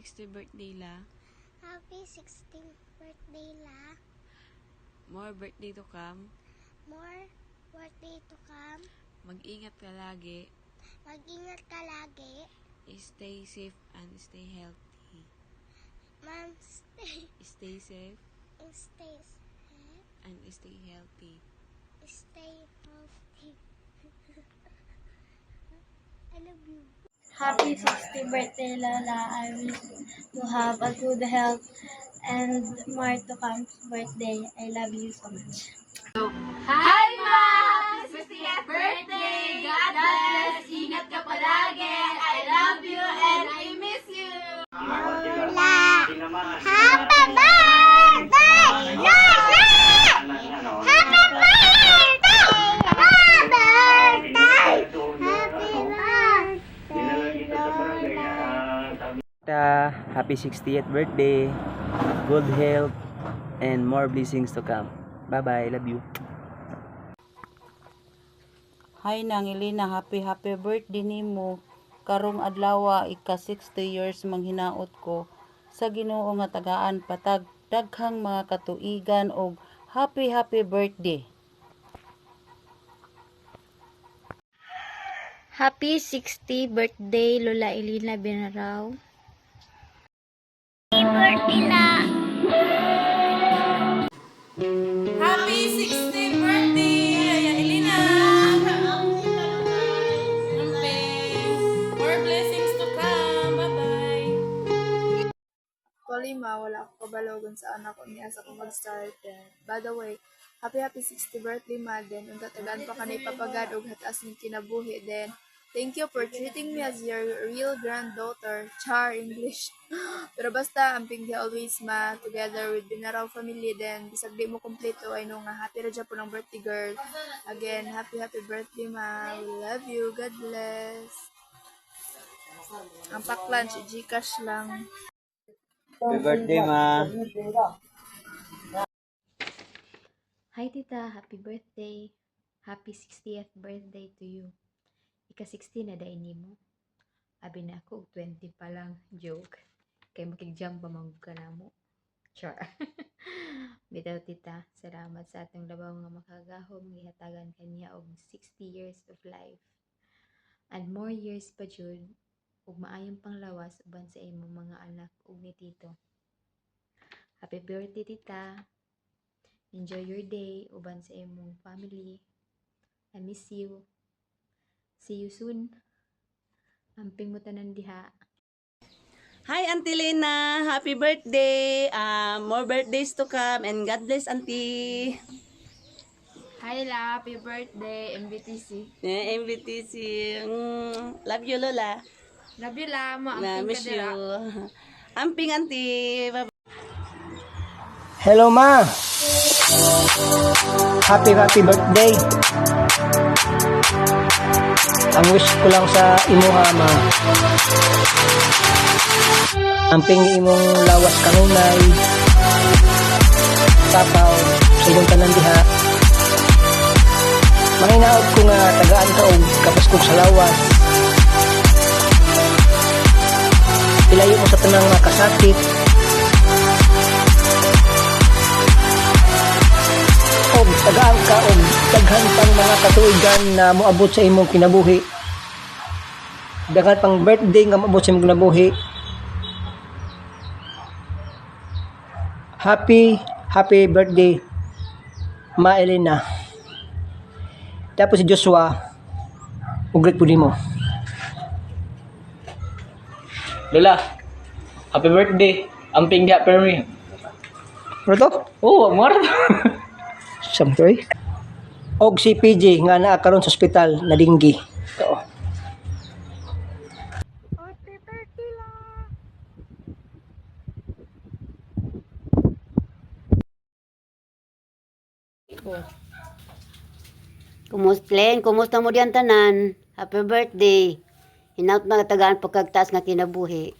60th birthday la. Happy 16th birthday la. More birthday to come. More birthday to come. Mag-ingat ka lagi. Mag-ingat ka lagi. Stay safe and stay healthy. Ma'am, Stay safe stay safe. and stay healthy. Stay healthy. I love you. Happy 60th birthday, Lola. I wish to have a good health and more to come's birthday. I love you so much. Hi, Ma! Happy 50th birthday! God bless! Ingat ka palagi! I love you and I miss you! Lola, happy birthday, Lola! Happy birthday, happy birthday, happy birthday, Happy 60th birthday, good health, and more blessings to come. Bye-bye, love you. Hi nang Elena, happy birthday nimo. Karong adlaw ika 60 years manghinaot ko. Sa Ginoo nga tagaan patag daghang mga katuigan og happy birthday. Happy 60th birthday, Lola Elena Benaraw. Happy birthday, La. Happy 60th birthday, Aya Elena! More blessings to come. Bye-bye! Kolima, wala ako kabalogon sa anak ko niya sa kung mag-start. By the way, happy 60th birthday, Madden. Ang tatagaan pa kanay papagad og hatas ng kinabuhi. Then, thank you for treating me as your real granddaughter. Char English. Pero basta, ang pinggi always ma together with Binaraw family. Then, bisag di mo kompleto, I know nga, happy radya po ng birthday girl. Again, happy birthday, ma. We love you. God bless. Ang pack-lunch, Gcash lang. Happy birthday, ma. Hi tita, happy birthday. Happy 60th birthday to you. Ika 60 na daini mo. Abi na ako, 20 pa lang. Joke. Kay makig-jump pa ka na mo. Char. Bitaw tita, salamat sa atong labaw nga makagahom. Gihatagan kaniya og 60 years of life. And more years pa jud. Ug maayong panglawas uban sa imong mga anak ug ni tito. Happy birthday tita. Enjoy your day uban sa imong family. I miss you. See you soon. Amping mo tanan diha. Hi Auntie Lena, happy birthday. More birthdays to come and God bless Auntie. Hi, La! Happy birthday, MBTC. MBTC. Love you Lola. Love you, La! Miss you. Amping Auntie. Bye. Hello, ma. Happy birthday. Ang wish ko lang sa imo, ma. Amping imong lawas kanunay. Tapaw sa inyong tanan diha. Manginaot ko nga tagaan ka og kapaskog sa lawas. Ilayo mo sa tanang mga kasakit. Og tagaan ka og daghan pang mga katuigan na moabot sa imong kinabuhi. Daghan pang birthday nga moabot sa imong kinabuhi. Happy birthday, Ma Elena. Tapos si Joshua, ugrit po mo. Lola, happy birthday. Amping dia permi. Ano to? Oh, amor. Siyempre. Og si PJ nga naa karon sa ospital na dinggi. Oo. Happy birthday, La. Kumusta mo diyan tanan? Happy birthday. Hinaut mga tagaan pagkagtaas nga kinabuhi.